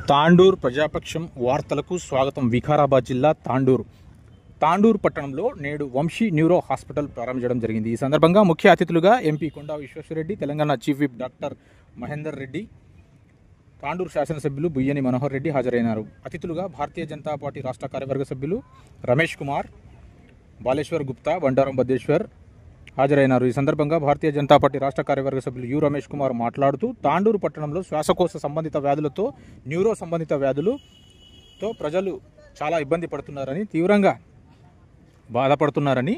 తాండూర్ ప్రజాపక్షం వార్తలకు స్వాగతం. వికారాబాద్ జిల్లా తాండూర్ పట్టణంలో నేడు వంశీ న్యూరో హాస్పిటల్ ప్రారంభించడం జరిగింది. ఈ సందర్భంగా ముఖ్య అతిథులుగా MP Konda Vishweshwar Reddy, Telangana chief whip doctor Mahender Reddy, Tandur శాసనసభ్యులు బుయ్యని మనోహర్ రెడ్డి హాజరైనారు. అతిథులుగా భారతీయ జనతా పార్టీ రాష్ట్ర కార్యవర్గ సభ్యులు రమేష్ కుమార్, బాలేశ్వర్ గుప్తా, బండారం బద్దేశ్వర్ హాజరైనారు. ఈ సందర్భంగా భారతీయ జనతా పార్టీ రాష్ట్ర కార్యవర్గ సభ్యులు యు రమేష్ కుమార్ మాట్లాడుతూ, తాండూరు పట్టణంలో శ్వాసకోశ సంబంధిత వ్యాధులతో, న్యూరో సంబంధిత వ్యాధులతో ప్రజలు చాలా ఇబ్బంది పడుతున్నారని, తీవ్రంగా బాధపడుతున్నారని,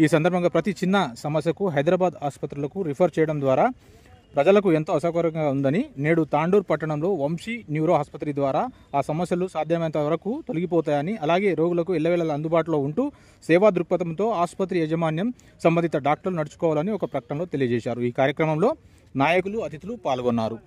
ఈ సందర్భంగా ప్రతి చిన్న సమస్యకు హైదరాబాద్ ఆసుపత్రులకు రిఫర్ చేయడం ద్వారా ప్రజలకు ఎంతో అసౌకర్యంగా ఉందని, నేడు తాండూర్ పట్టణంలో వంశీ న్యూరో ఆసుపత్రి ద్వారా ఆ సమస్యలు సాధ్యమైనంత వరకు తొలగిపోతాయని, అలాగే రోగులకు ఎల్లవేళలా అందుబాటులో ఉంటూ సేవా దృక్పథంతో ఆసుపత్రి యాజమాన్యం సంబంధిత డాక్టర్లు నడుచుకోవాలని ఒక ప్రకటనలో తెలియజేశారు. ఈ కార్యక్రమంలో నాయకులు, అతిథులు పాల్గొన్నారు.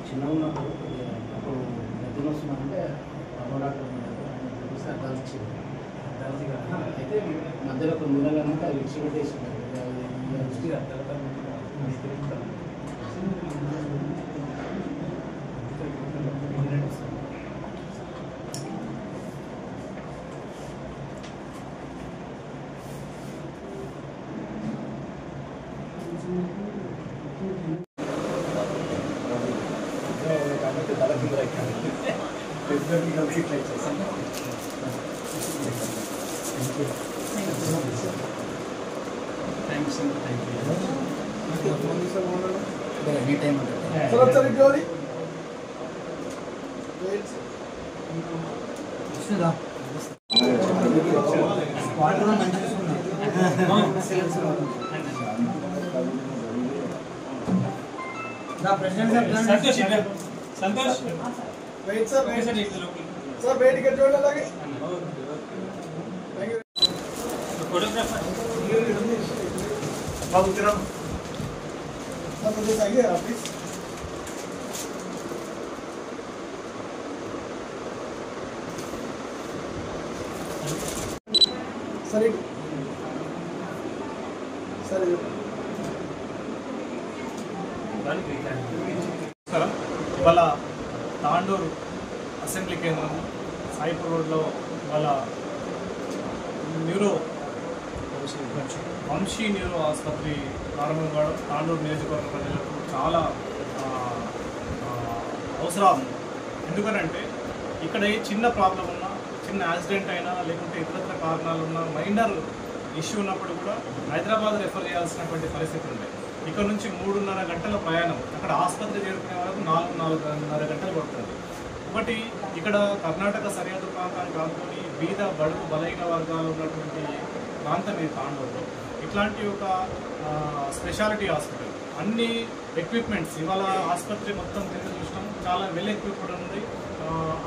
చిన్న ఉన్నప్పుడు అప్పుడు పెద్దలు వస్తున్నారంటే డాక్టర్ చూస్తే అడ్డాల్సి అయితే మధ్యలో కొన్ని నెలలన్నాక అది విడిచిపెట్టేసినారు. ఎనీ టైం ఉంటుంది. संतोष वेट सर वेट कर जोड़ लगे फोटोग्राफर बाबू तेरा सब मुझे चाहिए ऑफिस सर सर ఇవాళ తాండూరు అసెంబ్లీ కేంద్రం సాయిపూర్ రోడ్లో ఇవాళ న్యూరో వంశీ న్యూరో ఆసుపత్రి ప్రారంభం కావడం తాండూరు నియోజకవర్గ ప్రజలకు చాలా అవసరం. ఎందుకనంటే ఇక్కడ ఏ చిన్న ప్రాబ్లం ఉన్నా, చిన్న యాక్సిడెంట్ అయినా, లేకుంటే ఇతరత్ర కారణాలు ఉన్నా, మైనర్ ఇష్యూ ఉన్నప్పుడు కూడా హైదరాబాద్ రెఫర్ చేయాల్సినటువంటి పరిస్థితి ఉంది. ఇక్కడ నుంచి 3.5 గంటల ప్రయాణం, అక్కడ ఆసుపత్రి చేరుకునే వరకు 4.5 గంటలు పడుతుంది. ఒకటి ఇక్కడ కర్ణాటక సరిహద్దు ప్రాంతానికి ఆనుకొని బీద బడుగు బలహీన వర్గాలు ఉన్నటువంటి ప్రాంతం ఈ తాండూరులో. ఇట్లాంటి ఒక స్పెషాలిటీ హాస్పిటల్, అన్ని ఎక్విప్మెంట్స్, ఇవాళ ఆసుపత్రి మొత్తం తిరిగి చూసినాం, చాలా వెల్ ఎక్విప్డ్ ఉంది,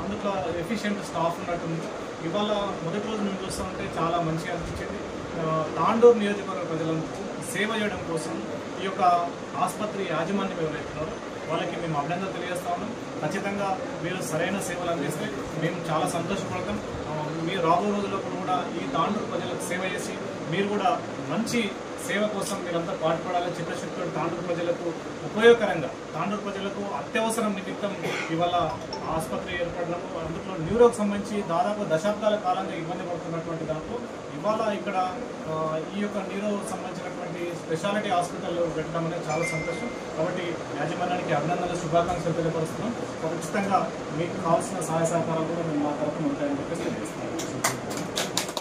అందులో ఎఫిషియెంట్ స్టాఫ్ ఉన్నట్టుంది. ఇవాళ మొదటి రోజు మేము చూస్తూ ఉంటే చాలా మంచిగా అనిపించింది. తాండూరు నియోజకవర్గ ప్రజలకు సేవ చేయడం కోసం ఈ యొక్క ఆసుపత్రి యాజమాన్యం ఎవరైతున్నారో వాళ్ళకి మేము అభినందన తెలియజేస్తా ఉన్నాం. ఖచ్చితంగా మీరు సరైన సేవలు అందిస్తే మేము చాలా సంతోషపడతాం. మీరు రాబో రోజుల్లో కూడా ఈ తాండూరు ప్రజలకు సేవ చేసి మీరు కూడా మంచి సేవ కోసం మీరంతా పాటుపడాలని చిత్తశుద్ధితో తాండూరు ప్రజలకు ఉపయోగకరంగా, తాండూరు ప్రజలకు అత్యవసరం నిమిత్తం ఇవాళ ఆసుపత్రి ఏర్పడడం, అందులో న్యూరోకి సంబంధించి దాదాపు దశాబ్దాల కాలంగా ఇబ్బంది పడుతున్నటువంటి దాంట్లో ఇవాళ ఇక్కడ ఈ యొక్క న్యూరో సంబంధించినటువంటి స్పెషాలిటీ హాస్పిటల్ పెట్టడం అనేది చాలా సంతోషం. కాబట్టి యాజమాన్యానికి అభినందనలు, శుభాకాంక్షలు తెలియపరుస్తున్నాం. ఖచ్చితంగా మీకు కావాల్సిన సహాయ సహకారాలు కూడా మేము మా తరఫున ఉంటాయని చెప్పేసి తెలియజేస్తున్నాం.